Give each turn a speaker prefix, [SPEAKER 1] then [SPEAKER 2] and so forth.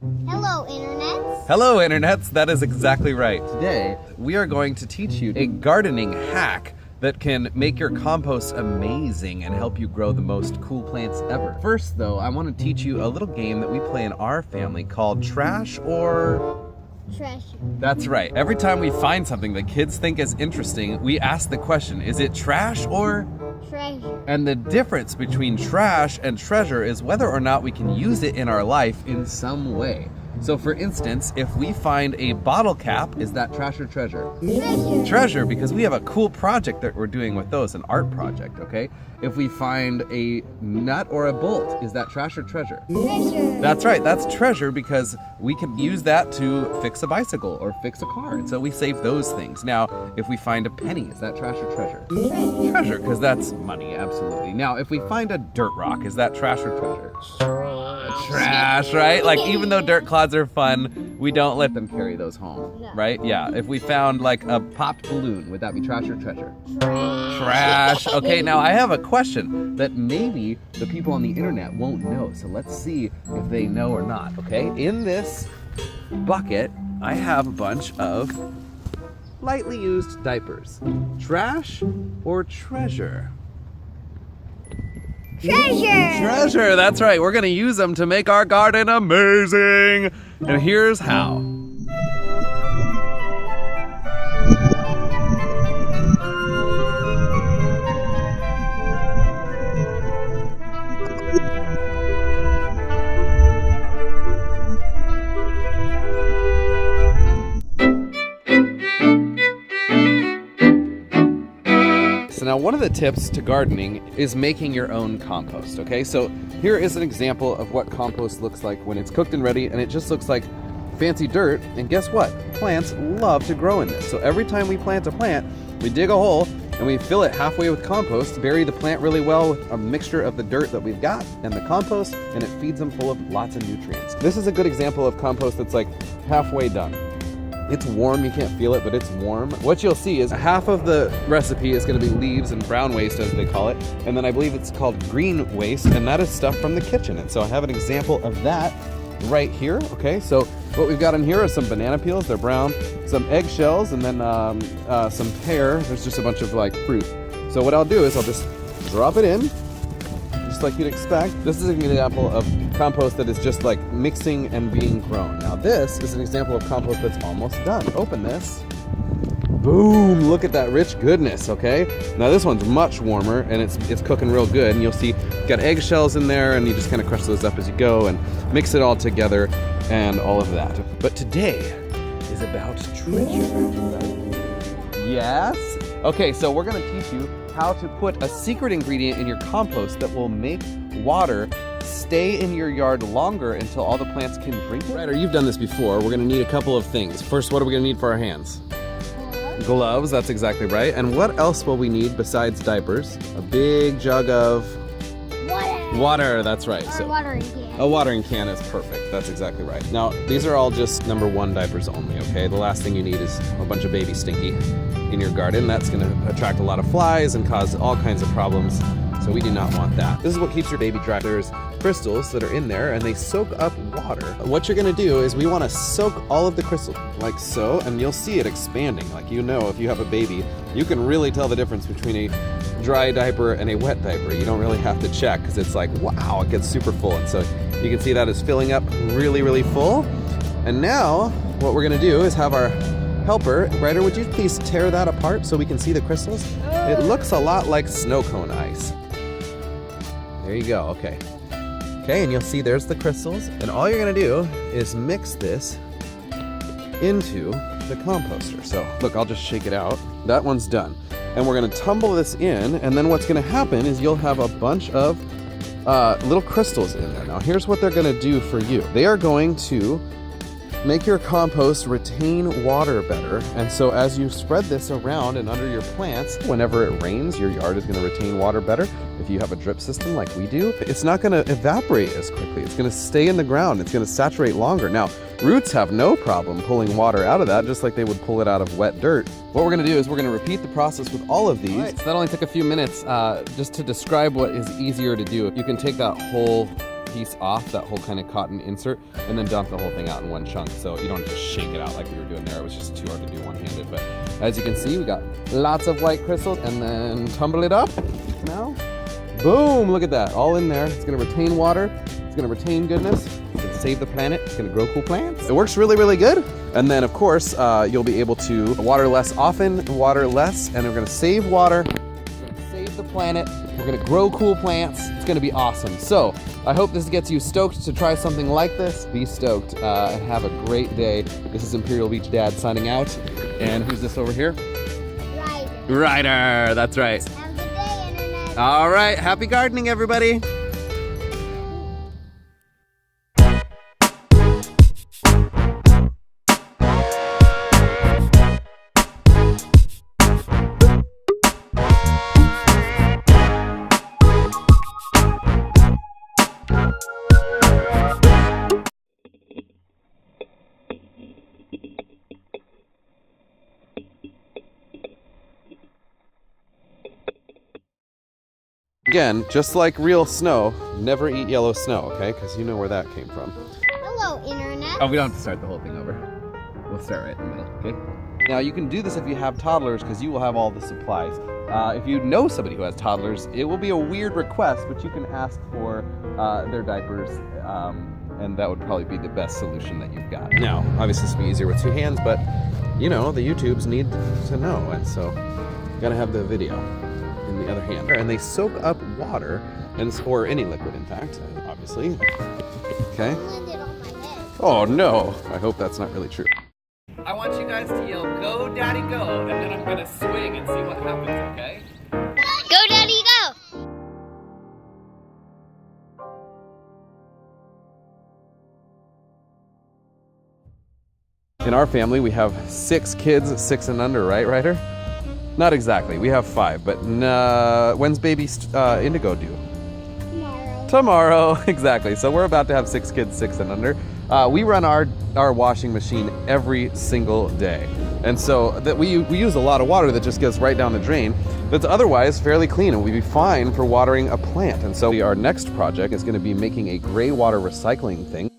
[SPEAKER 1] Hello, internets.
[SPEAKER 2] Hello, internets. That is exactly right. Today, we are going to teach you a gardening hack that can make your compost amazing and help you grow the most cool plants ever. First, though, I want to teach you a little game that we play in our family called Trash or...
[SPEAKER 1] Treasure.
[SPEAKER 2] That's right. Every time we find something that kids think is interesting, we ask the question, is it trash or...
[SPEAKER 1] Treasure.
[SPEAKER 2] And the difference between trash and treasure is whether or not we can use it in our life in some way. So for instance, if we find a bottle cap, is that trash or treasure?
[SPEAKER 1] Treasure.
[SPEAKER 2] Treasure, because we have a cool project that we're doing with those, an art project, okay? If we find a nut or a bolt, is that trash or treasure?
[SPEAKER 1] Treasure.
[SPEAKER 2] That's right, that's treasure because we can use that to fix a bicycle or fix a car, and so we save those things. Now, if we find a penny, is that trash or treasure?
[SPEAKER 1] Treasure.
[SPEAKER 2] Treasure, because that's money, absolutely. Now, if we find a dirt rock, is that trash or treasure? Trash, right? Like, even though dirt clods are fun, we don't let them carry those home,
[SPEAKER 1] No.
[SPEAKER 2] right? Yeah, if we found like a popped balloon, would that be trash or treasure?
[SPEAKER 1] Trash.
[SPEAKER 2] Trash. Okay, now I have a question that maybe the people on the internet won't know, so let's see if they know or not, okay? In this bucket, I have a bunch of lightly used diapers. Trash or treasure?
[SPEAKER 1] Treasure.
[SPEAKER 2] Treasure, that's right. We're gonna use them to make our garden amazing. And here's how. So now one of the tips to gardening is making your own compost, okay? So here is an example of what compost looks like when it's cooked and ready, and it just looks like fancy dirt, and guess what? Plants love to grow in this. So every time we plant a plant, we dig a hole and we fill it halfway with compost, bury the plant really well with a mixture of the dirt that we've got and the compost, and it feeds them full of lots of nutrients. This is a good example of compost that's like halfway done. It's warm, you can't feel it, but it's warm. What you'll see is half of the recipe is gonna be leaves and brown waste, as they call it, and then I believe it's called green waste, and that is stuff from the kitchen. And so I have an example of that right here, okay? So what we've got in here are some banana peels, they're brown, some eggshells, and then some pear. There's just a bunch of like fruit. So what I'll do is I'll just drop it in, just like you'd expect. This is an example of compost that is just like mixing and being grown. Now this is an example of compost that's almost done. Open this. Boom, look at that rich goodness, okay? Now this one's much warmer and it's cooking real good, and you'll see got eggshells in there, and you just kind of crush those up as you go and mix it all together and all of that. But today is about treasure. Yes? Okay, so we're gonna teach you how to put a secret ingredient in your compost that will make water stay in your yard longer until all the plants can drink it. Right, or you've done this before. We're gonna need a couple of things. First, what are we gonna need for our hands? Gloves, that's exactly right. And what else will we need besides diapers? A big jug of water, that's right.
[SPEAKER 1] Or watering can.
[SPEAKER 2] A watering can is perfect, that's exactly right. Now, these are all just number 1 diapers only, okay? The last thing you need is a bunch of baby stinky in your garden. That's gonna attract a lot of flies and cause all kinds of problems. So we do not want that. This is what keeps your baby dry. There's crystals that are in there and they soak up water. What you're gonna do is we wanna soak all of the crystals like so, and you'll see it expanding. Like, you know, if you have a baby, you can really tell the difference between a dry diaper and a wet diaper. You don't really have to check because it's like, wow, it gets super full. And so you can see that is filling up really, really full. And now what we're gonna do is have our helper. Ryder, would you please tear that apart so we can see the crystals? It looks a lot like snow cone ice. There you go, okay. Okay, and you'll see there's the crystals, and all you're gonna do is mix this into the composter. So look, I'll just shake it out. That one's done. And we're gonna tumble this in, and then what's gonna happen is you'll have a bunch of little crystals in there. Now here's what they're gonna do for you. They are going to make your compost retain water better. And so as you spread this around and under your plants, whenever it rains, your yard is gonna retain water better. If you have a drip system like we do, it's not gonna evaporate as quickly. It's gonna stay in the ground. It's gonna saturate longer. Now, roots have no problem pulling water out of that, just like they would pull it out of wet dirt. What we're gonna do is we're gonna repeat the process with all of these. All right, so that only took a few minutes. Just to describe what is easier to do, you can take that whole piece off, that whole kind of cotton insert, and then dump the whole thing out in one chunk. So you don't just shake it out like we were doing there. It was just too hard to do one-handed. But as you can see, we got lots of white crystals, and then tumble it up. Now, boom, look at that, all in there. It's gonna retain water, it's gonna retain goodness, it's gonna save the planet, it's gonna grow cool plants. It works really, really good. And then of course, you'll be able to water less often, water less, and we're gonna save water, we're gonna save the planet, we're gonna grow cool plants. It's gonna be awesome. So I hope this gets you stoked to try something like this. Be stoked and have a great day. This is Imperial Beach Dad signing out. And who's this over here?
[SPEAKER 1] Ryder.
[SPEAKER 2] Ryder, that's right.
[SPEAKER 1] Have a good day, Internet.
[SPEAKER 2] All right, happy gardening, everybody. Again, just like real snow, never eat yellow snow, okay? Because you know where that came from.
[SPEAKER 1] Hello, Internet.
[SPEAKER 2] Oh, we don't have to start the whole thing over. We'll start right in the middle, okay? Now, you can do this if you have toddlers, because you will have all the supplies. If you know somebody who has toddlers, it will be a weird request, but you can ask for their diapers, and that would probably be the best solution that you've got. Now, obviously this would be easier with 2 hands, but, you know, the YouTubes need to know, and so you gotta have the video in the other hand. And they soak up water, or any liquid, in fact, obviously. Okay.
[SPEAKER 1] Landed on my head.
[SPEAKER 2] Oh no, I hope that's not really true.
[SPEAKER 3] I want you guys to yell, "Go, Daddy, go!" and then I'm gonna swing and see what happens, okay?
[SPEAKER 1] Go, Daddy, go.
[SPEAKER 2] In our family, we have 6 kids, 6 and under, right, Ryder? Not exactly. We have 5, but when's baby Indigo due? Tomorrow, exactly. So we're about to have 6 kids, 6 and under. We run our washing machine every single day. And so that we use a lot of water that just goes right down the drain. That's otherwise fairly clean and we'd be fine for watering a plant. And so our next project is going to be making a gray water recycling thing.